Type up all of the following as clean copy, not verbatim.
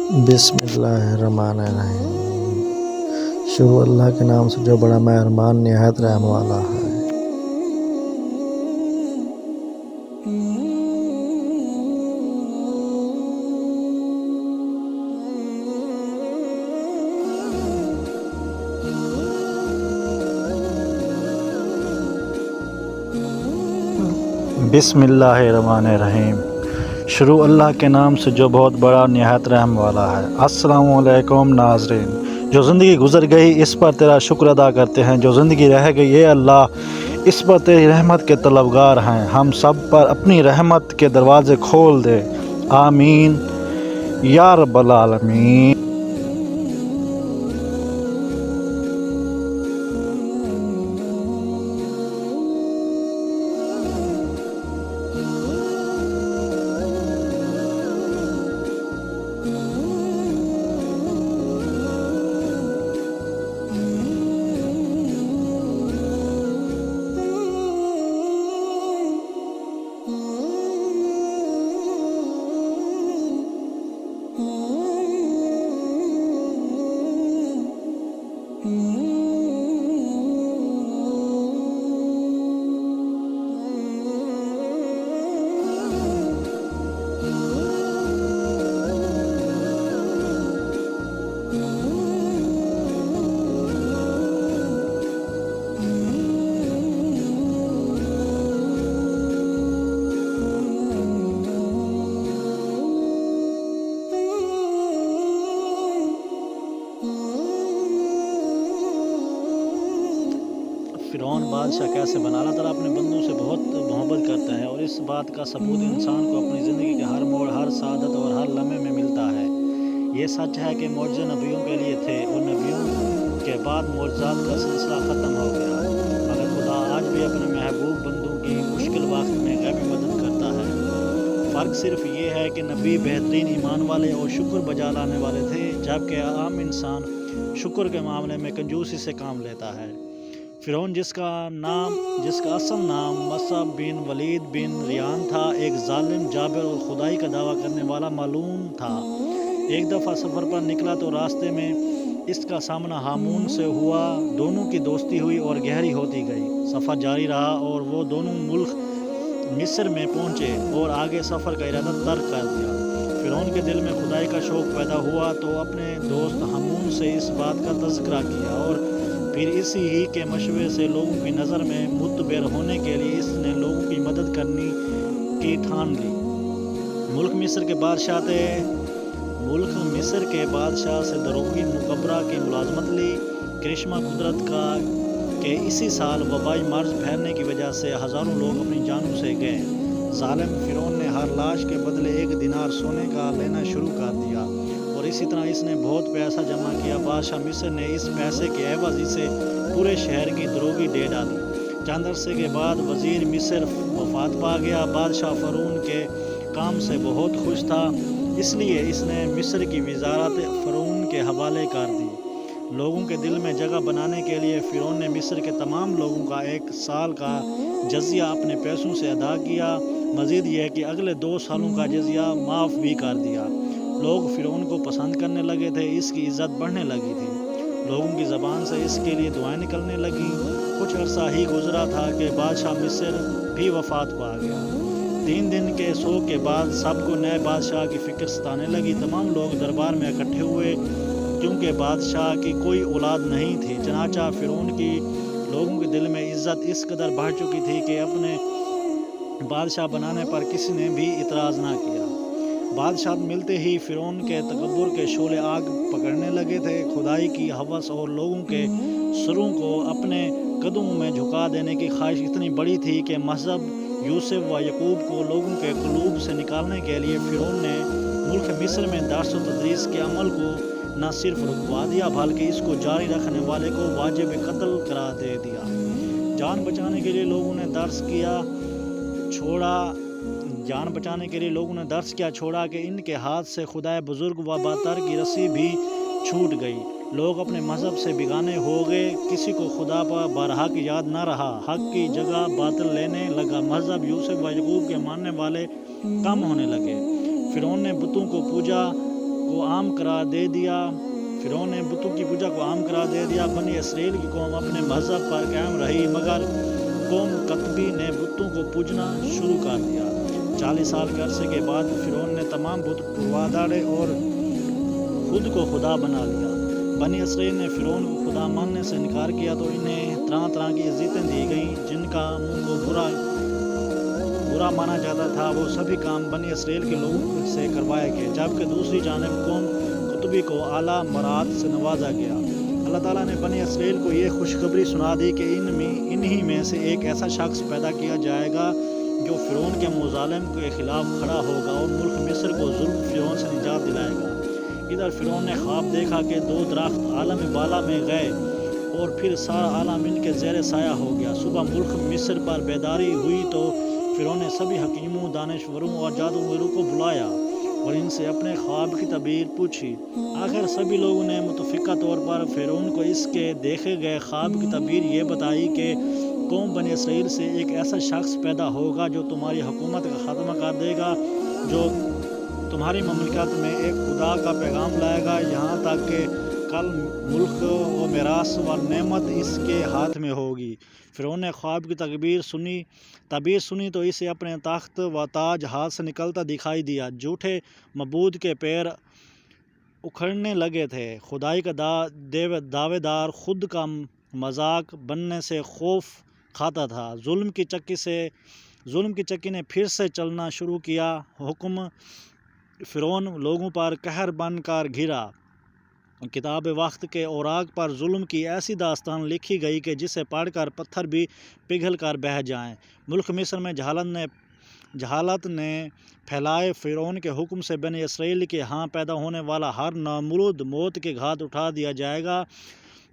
بسم اللہ الرحمن الرحیم۔ شروع اللہ کے نام سے جو بڑا مہربان نہایت رحم والا ہے۔ بسم اللہ الرحمن الرحیم۔ شروع اللہ کے نام سے جو بہت بڑا نہایت رحم والا ہے۔ السلام علیکم ناظرین، جو زندگی گزر گئی اس پر تیرا شکر ادا کرتے ہیں، جو زندگی رہ گئی اے اللہ اس پر تیری رحمت کے طلبگار ہیں، ہم سب پر اپنی رحمت کے دروازے کھول دے، آمین یا رب العالمین۔ فرعون بادشاہ کیسے بنا؟ اللہ تعالیٰ اپنے بندوں سے بہت محبت کرتا ہے، اور اس بات کا ثبوت انسان کو اپنی زندگی کے ہر موڑ، ہر سعادت اور ہر لمحے میں ملتا ہے۔ یہ سچ ہے کہ معجزے نبیوں کے لیے تھے اور نبیوں کے بعد معجزات کا سلسلہ ختم ہو گیا، مگر خدا آج بھی اپنے محبوب بندوں کی مشکل وقت میں غیبی مدد کرتا ہے۔ فرق صرف یہ ہے کہ نبی بہترین ایمان والے اور شکر بجا لانے والے تھے، جبکہ عام انسان شکر کے معاملے میں کنجوسی سے کام لیتا ہے۔ فرعون جس کا اصل نام مصع بن ولید بن ریان تھا، ایک ظالم، جابر اور خدائی کا دعویٰ کرنے والا معلوم تھا۔ ایک دفعہ سفر پر نکلا تو راستے میں اس کا سامنا ہامون سے ہوا، دونوں کی دوستی ہوئی اور گہری ہوتی گئی۔ سفر جاری رہا اور وہ دونوں ملک مصر میں پہنچے اور آگے سفر کا ارادہ ترک کر دیا۔ فرعون کے دل میں خدائی کا شوق پیدا ہوا تو اپنے دوست ہامون سے اس بات کا تذکرہ کیا، اور پھر اسی ہی کے مشورے سے لوگوں کی نظر میں معتبر ہونے کے لیے اس نے لوگوں کی مدد کرنے کی ٹھان لی۔ ملک مصر کے بادشاہ سے دروگی مکبرہ کی ملازمت لی۔ کرشمہ قدرت کا کہ اسی سال وبائی مرض پھیلنے کی وجہ سے ہزاروں لوگ اپنی جانوں سے گئے۔ ظالم فرعون نے ہر لاش کے بدلے 1 دینار سونے کا لینا شروع کر دیا، اور اسی طرح اس نے بہت پیسہ جمع کیا۔ بادشاہ مصر نے اس پیسے کے عوض اسے پورے شہر کی دروگی دے ڈالی۔ چند عرصے کے بعد وزیر مصر وفات پا گیا۔ بادشاہ فرعون کے کام سے بہت خوش تھا، اس لیے اس نے مصر کی وزارت فرعون کے حوالے کر دی۔ لوگوں کے دل میں جگہ بنانے کے لیے فرعون نے مصر کے تمام لوگوں کا 1 سال کا جزیہ اپنے پیسوں سے ادا کیا۔ مزید یہ کہ اگلے 2 سالوں کا جزیہ معاف بھی کر دیا۔ لوگ فرعون کو پسند کرنے لگے تھے، اس کی عزت بڑھنے لگی تھی، لوگوں کی زبان سے اس کے لیے دعائیں نکلنے لگیں۔ کچھ عرصہ ہی گزرا تھا کہ بادشاہ مصر بھی وفات پا گیا۔ 3 دن کے سوگ کے بعد سب کو نئے بادشاہ کی فکر ستانے لگی۔ تمام لوگ دربار میں اکٹھے ہوئے، کیونکہ بادشاہ کی کوئی اولاد نہیں تھی۔ چنانچہ فرعون کی لوگوں کے دل میں عزت اس قدر بڑھ چکی تھی کہ اپنے بادشاہ بنانے پر کسی نے بھی اعتراض نہ کیا۔ بادشاہت ملتے ہی فرعون کے تکبر کے شعلے آگ پکڑنے لگے تھے۔ خدائی کی ہوس اور لوگوں کے سروں کو اپنے قدموں میں جھکا دینے کی خواہش اتنی بڑی تھی کہ مذہب یوسف و یعقوب کو لوگوں کے قلوب سے نکالنے کے لیے فرعون نے ملک مصر میں درس و تدریس کے عمل کو نہ صرف رکوا دیا بلکہ اس کو جاری رکھنے والے کو واجب قتل قرار دے دیا۔ جان بچانے کے لیے لوگوں نے درس کیا چھوڑا کہ ان کے ہاتھ سے خدائے بزرگ و برتر کی رسی بھی چھوٹ گئی۔ لوگ اپنے مذہب سے بیگانے ہو گئے، کسی کو خدا پر برحق یاد نہ رہا، حق کی جگہ باطل لینے لگا۔ مذہب یوسف و یعقوب کے ماننے والے کم ہونے لگے۔ فرعون نے بتوں کو کو عام قرار دے دیا فرعون نے بتوں کی پوجا کو عام قرار دے دیا۔ بنی اسرائیل کی قوم اپنے مذہب پر قائم رہی، مگر قوم قطبی نے بتوں کو پوجنا شروع کر دیا۔ 40 سال کے عرصے کے بعد فرعون نے تمام بت اڑوا ڈالے اور خود کو خدا بنا لیا۔ بنی اسرائیل نے فرعون کو خدا ماننے سے انکار کیا تو انہیں طرح طرح کی اذیتیں دی گئیں، جن کا منہ کو برا مانا جاتا تھا۔ وہ سبھی کام بنی اسرائیل کے لوگوں سے کروائے گئے، جبکہ دوسری جانب قوم قطبی کو اعلیٰ مراد سے نوازا گیا۔ اللہ تعالیٰ نے بنی اسرائیل کو یہ خوشخبری سنا دی کہ انہی میں سے ایک ایسا شخص پیدا کیا جائے گا جو فرعون کے مظالم کے خلاف کھڑا ہوگا اور ملک مصر کو ظلم فرعون سے نجات دلائے گا۔ ادھر فرعون نے خواب دیکھا کہ 2 درخت عالم بالا میں گئے اور پھر سارا عالم ان کے زیر سایہ ہو گیا۔ صبح ملک مصر پر بیداری ہوئی تو فرعون نے سبھی حکیموں، دانشوروں اور جادوگروں کو بلایا اور ان سے اپنے خواب کی تعبیر پوچھی۔ آخر سبھی لوگوں نے متفقہ طور پر فرعون کو اس کے دیکھے گئے خواب کی تعبیر یہ بتائی کہ قوم بنی اسرائیل سے ایک ایسا شخص پیدا ہوگا جو تمہاری حکومت کا خاتمہ کر دے گا، جو تمہاری مملکت میں ایک خدا کا پیغام لائے گا، یہاں تک کہ کل ملک و میراث و نعمت اس کے ہاتھ میں ہوگی۔ فرعون نے خواب کی تعبیر سنی تو اسے اپنے تخت و تاج ہاتھ سے نکلتا دکھائی دیا۔ جھوٹے معبود کے پیر اکھڑنے لگے تھے۔ خدائی کا دعوے دار خود کا مذاق بننے سے خوف کھاتا تھا۔ ظلم کی چکی نے پھر سے چلنا شروع کیا۔ حکم فرعون لوگوں پر قہر بن کر گھرا۔ کتاب وقت کے اوراق پر ظلم کی ایسی داستان لکھی گئی کہ جسے پڑھ کر پتھر بھی پگھل کر بہہ جائیں۔ ملک مصر میں جہالت نے پھیلائے۔ فرعون کے حکم سے بنی اسرائیل کے ہاں پیدا ہونے والا ہر نامرود موت کے گھاٹ اٹھا دیا جائے گا۔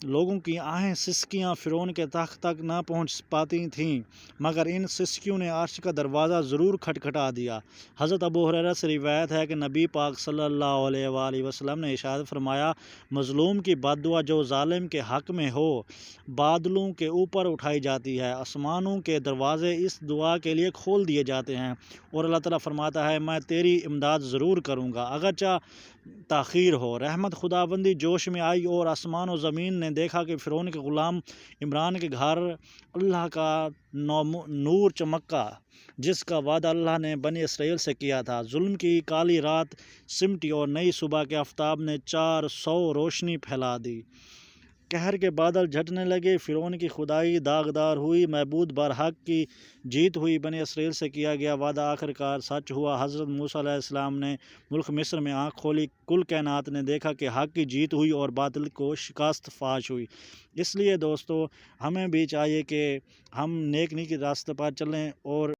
لوگوں کی آہیں سسکیاں فرعون کے تخت تک نہ پہنچ پاتی تھیں، مگر ان سسکیوں نے عرش کا دروازہ ضرور کھٹکھٹا دیا۔ حضرت ابو ہریرہ سے روایت ہے کہ نبی پاک صلی اللہ علیہ وآلہ وسلم نے ارشاد فرمایا، مظلوم کی بد دعا جو ظالم کے حق میں ہو بادلوں کے اوپر اٹھائی جاتی ہے، آسمانوں کے دروازے اس دعا کے لیے کھول دیے جاتے ہیں اور اللہ تعالیٰ فرماتا ہے میں تیری امداد ضرور کروں گا اگرچہ تاخیر ہو۔ رحمت خداوندی جوش میں آئی اور آسمان و زمین نے دیکھا کہ فرعون کے غلام عمران کے گھر اللہ کا نور چمکا، جس کا وعدہ اللہ نے بنی اسرائیل سے کیا تھا۔ ظلم کی کالی رات سمٹی اور نئی صبح کے آفتاب نے 400 روشنی پھیلا دی۔ قہر کے بادل جھٹنے لگے، فرعون کی خدائی داغدار ہوئی، معبود برحق کی جیت ہوئی، بنی اسرائیل سے کیا گیا وعدہ آخرکار سچ ہوا۔ حضرت موسیٰ علیہ السلام نے ملک مصر میں آنکھ کھولی، کل کائنات نے دیکھا کہ حق کی جیت ہوئی اور باطل کو شکست فاش ہوئی۔ اس لیے دوستو ہمیں بھی چاہیے کہ ہم نیک کے راستے پر چلیں اور